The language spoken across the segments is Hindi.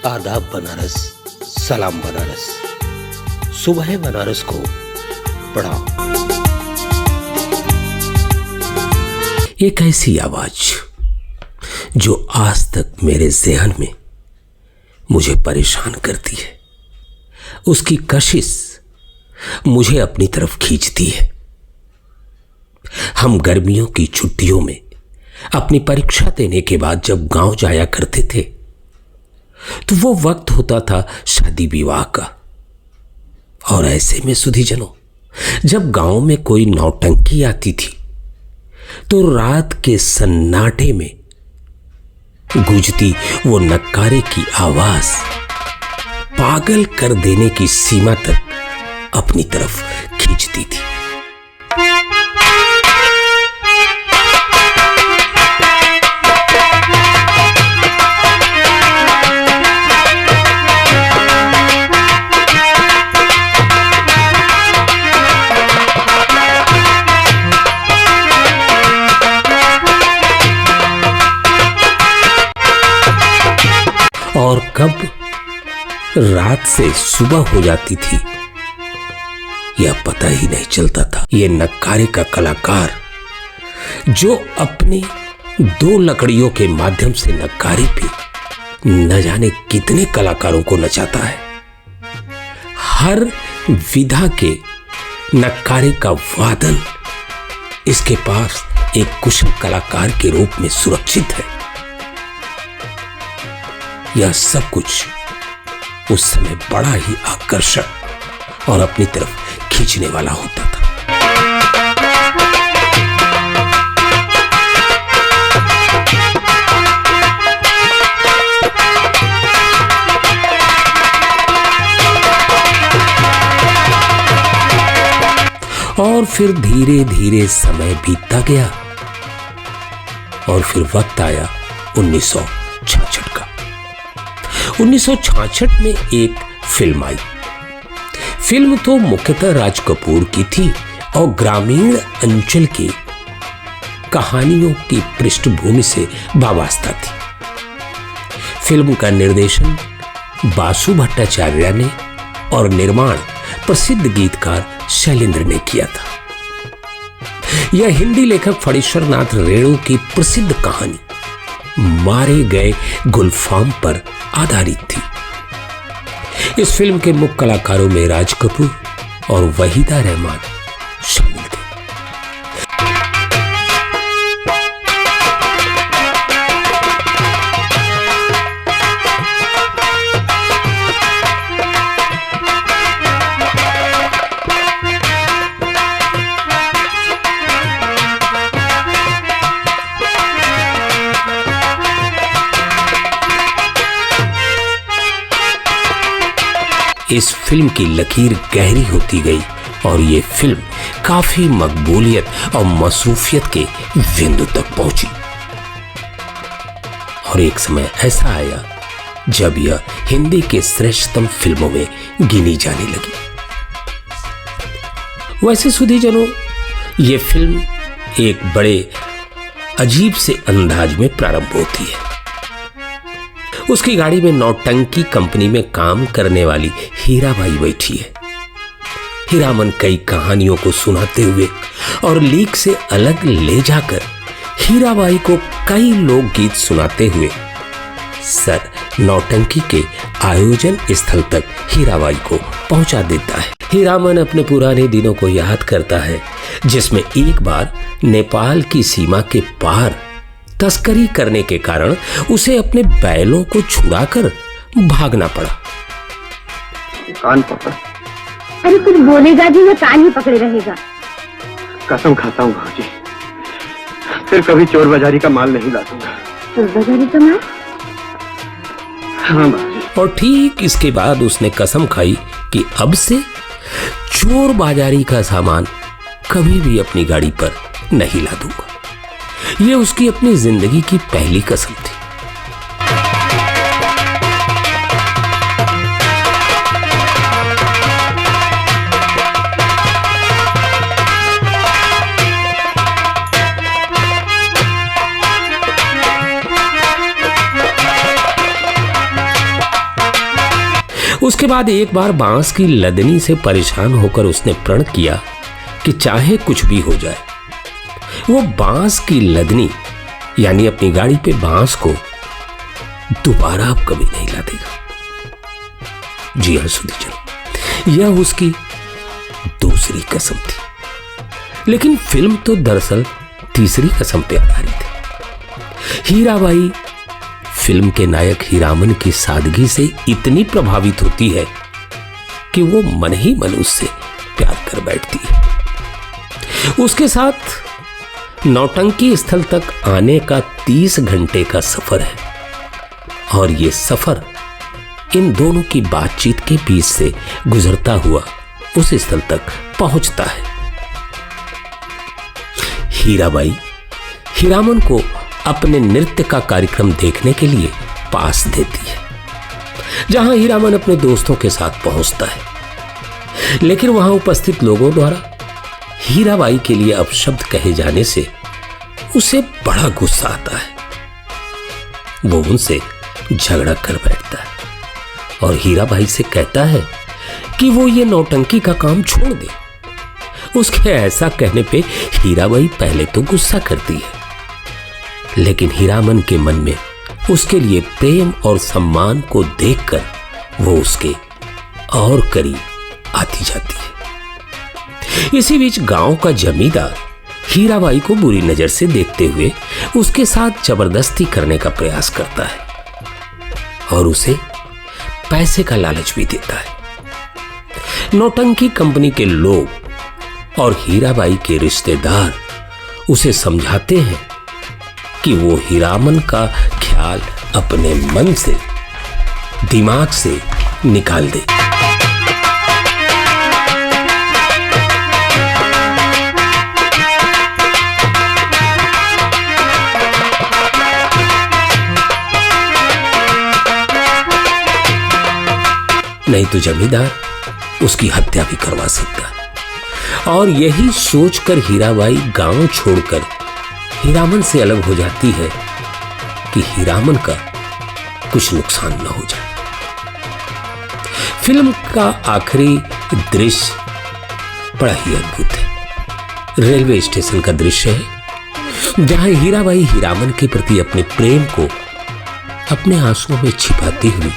आदाब बनारस, सलाम बनारस, सुबह बनारस को पढ़ाओ। एक ऐसी आवाज जो आज तक मेरे ज़हन में मुझे परेशान करती है, उसकी कशिश मुझे अपनी तरफ खींचती है। हम गर्मियों की छुट्टियों में अपनी परीक्षा देने के बाद जब गांव जाया करते थे तो वो वक्त होता था शादी विवाह का। और ऐसे में सुधीजनों, जब गांव में कोई नौटंकी आती थी तो रात के सन्नाटे में गूंजती वो नक्कारे की आवाज पागल कर देने की सीमा तक अपनी तरफ खींचती थी। और कब रात से सुबह हो जाती थी यह पता ही नहीं चलता था। यह नक्कारे का कलाकार जो अपने दो लकड़ियों के माध्यम से नक्कारे पे न जाने कितने कलाकारों को नचाता है, हर विधा के नक्कारे का वादन इसके पास एक कुशल कलाकार के रूप में सुरक्षित है। यह सब कुछ उस समय बड़ा ही आकर्षक और अपनी तरफ खींचने वाला होता था। और फिर धीरे धीरे समय बीतता गया और फिर वक्त आया 1966 का। 1966 में एक फिल्म आई। फिल्म तो मुख्यतः राज कपूर की थी और ग्रामीण अंचल की कहानियों की पृष्ठभूमि से वाबस्ता थी। फिल्म का निर्देशन बासु भट्टाचार्य ने और निर्माण प्रसिद्ध गीतकार शैलेंद्र ने किया था। यह हिंदी लेखक फणीश्वर नाथ रेणु की प्रसिद्ध कहानी मारे गए गुलफाम पर आधारित थी। इस फिल्म के मुख्य कलाकारों में राज कपूर और वहीदा रहमान शामिल थे। इस फिल्म की लकीर गहरी होती गई और ये फिल्म काफी मकबूलियत और मसरूफियत के बिंदु तक पहुंची। और एक समय ऐसा आया जब यह हिंदी के श्रेष्ठतम फिल्मों में गिनी जाने लगी। वैसे सुधीजनों, ये फिल्म एक बड़े अजीब से अंदाज में प्रारंभ होती है। उसकी गाड़ी में नौटंकी कंपनी में काम करने वाली हीराबाई बैठी है। हीरामन कई कहानियों को सुनाते हुए और लीक से अलग ले जाकर हीराबाई को कई लोकगीत सुनाते हुए सर नौटंकी के आयोजन स्थल तक हीराबाई को पहुंचा देता है। हीरामन अपने पुराने दिनों को याद करता है जिसमें एक बार नेपाल की सीमा के पार तस्करी करने के कारण उसे अपने बैलों को छुड़ाकर भागना पड़ा। कान पकड़। अरे कुछ बोलेगा जी, मैं कान ही पकड़े रहेगा। कसम खाता हूँ भाजी, फिर कभी चोर बाजारी का माल नहीं ला दूंगा। चोर बाजारी का माल? हाँ भाजी। और ठीक इसके बाद उसने कसम खाई कि अब से चोर बाजारी का सामान कभी भी अपनी गाड़ी पर नहीं ला दूंगा। ये उसकी अपनी जिंदगी की पहली कसम थी। उसके बाद एक बार बांस की लदनी से परेशान होकर उसने प्रण किया कि चाहे कुछ भी हो जाए वो बांस की लदनी यानी अपनी गाड़ी पे बांस को दोबारा अब कभी नहीं ला देगा। जी हां सुधीजन, यह उसकी दूसरी कसम थी। लेकिन फिल्म तो दरअसल तीसरी कसम पे आधारित है। हीराबाई फिल्म के नायक हीरामन की सादगी से इतनी प्रभावित होती है कि वो मन ही मन उससे प्यार कर बैठती है। उसके साथ नौटंकी स्थल तक आने का 30 घंटे का सफर है और ये सफर इन दोनों की बातचीत के बीच से गुजरता हुआ उस स्थल तक पहुंचता है। हीराबाई हीरामन को अपने नृत्य का कार्यक्रम देखने के लिए पास देती है, जहां हीरामन अपने दोस्तों के साथ पहुंचता है। लेकिन वहां उपस्थित लोगों द्वारा हीराबाई के लिए अपशब्द कहे जाने से उसे बड़ा गुस्सा आता है। वो उनसे झगड़ा कर बैठता है और हीराबाई से कहता है कि वो ये नौटंकी का काम छोड़ दे। उसके ऐसा कहने पे हीराबाई पहले तो गुस्सा करती है, लेकिन हीरामन के मन में उसके लिए प्रेम और सम्मान को देखकर वो उसके और करीब आती जाती है। इसी बीच गांव का जमींदार हीराबाई को बुरी नजर से देखते हुए उसके साथ जबरदस्ती करने का प्रयास करता है और उसे पैसे का लालच भी देता है। नौटंकी कंपनी के लोग और हीराबाई के रिश्तेदार उसे समझाते हैं कि वो हीरामन का ख्याल अपने मन से दिमाग से निकाल दे। नहीं तो जमींदार उसकी हत्या भी करवा सकता है। और यही सोचकर हीराबाई गांव छोड़कर हीरामन से अलग हो जाती है कि हीरामन का कुछ नुकसान न हो जाए। फिल्म का आखिरी दृश्य बड़ा ही अद्भुत है। रेलवे स्टेशन का दृश्य है जहां हीराबाई हीरामन के प्रति अपने प्रेम को अपने आंसुओं में छिपाती हुई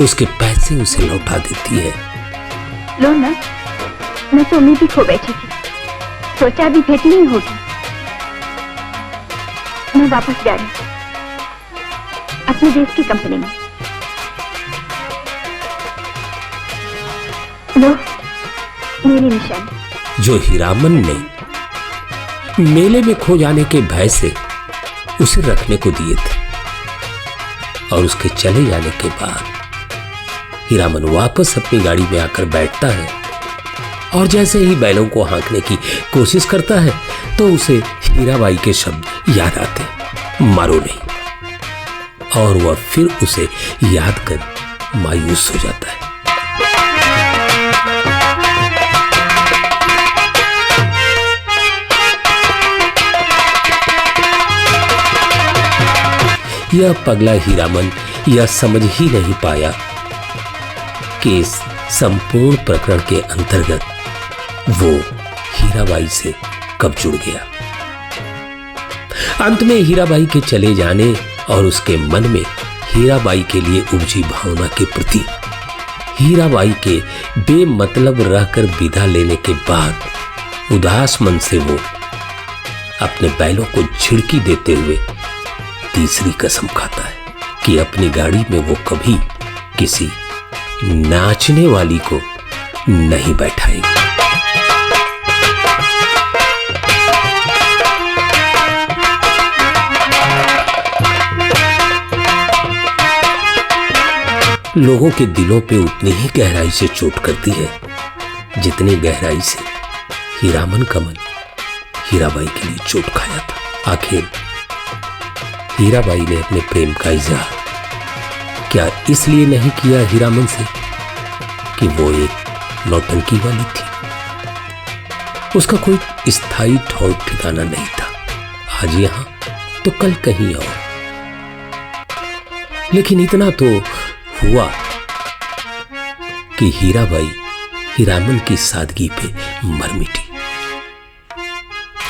उसके पैसे उसे लौटा देती है। लो ना, मैं तो उम्मीद ही खो बैठी थी, सोचा अभी भेंट नहीं होगी। मैं वापस जा रही हूँ अपने देश की कंपनी में। लो मेरी निशानी। जो हीरामन ने मेले में खो जाने के भय से उसे रखने को दिए थे और उसके चले जाने के बाद हीरामन वापस अपनी गाड़ी में आकर बैठता है और जैसे ही बैलों को हाँकने की कोशिश करता है तो उसे हीराबाई के शब्द याद आते, मारो नहीं, और वह फिर उसे याद कर मायूस हो जाता है। यह पगला हीरामन यह समझ ही नहीं पाया कि इस संपूर्ण प्रकरण के अंतर्गत वो हीराबाई से कब जुड़ गया। अंत में हीराबाई के चले जाने और उसके मन में हीराबाई के लिए उपजी भावना के प्रति हीराबाई के बेमतलब रहकर विदा लेने के बाद उदास मन से वो अपने बैलों को झिड़की देते हुए तीसरी कसम खाता है कि अपनी गाड़ी में वो कभी किसी नाचने वाली को नहीं बैठाएगा। लोगों के दिलों पे उतनी ही गहराई से चोट करती है जितनी गहराई से हीरामन का मन हीराबाई के लिए चोट खाया था। आखिर हीराबाई ने अपने प्रेम का इजहार क्या इसलिए नहीं किया हीरामन से कि वो एक नौटंकी वाली थी? उसका कोई स्थायी ठौर ठिकाना नहीं था, आज यहां तो कल कहीं और। लेकिन इतना तो हुआ कि हीराबाई हीरामन की सादगी पे मर मिटी।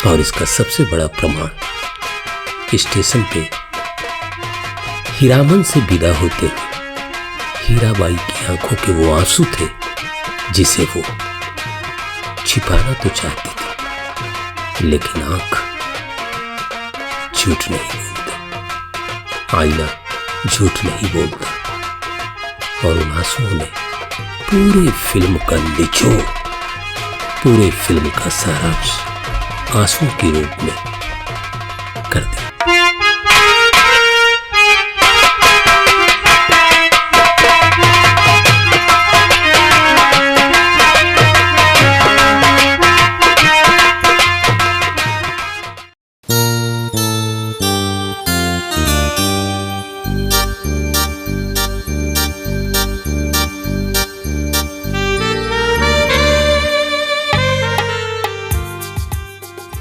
और इसका सबसे बड़ा प्रमाण स्टेशन पे हीरामन से विदा होते हुए हीराबाई की आंखों के वो आंसू थे जिसे वो छिपाना तो चाहती थी, लेकिन आंख झूठ नहीं बोलता, आईना झूठ नहीं बोलता। और उन आंसुओं ने पूरे फिल्म का निचोड़, पूरे फिल्म का सारांश आंसुओं के रूप में कर दिया।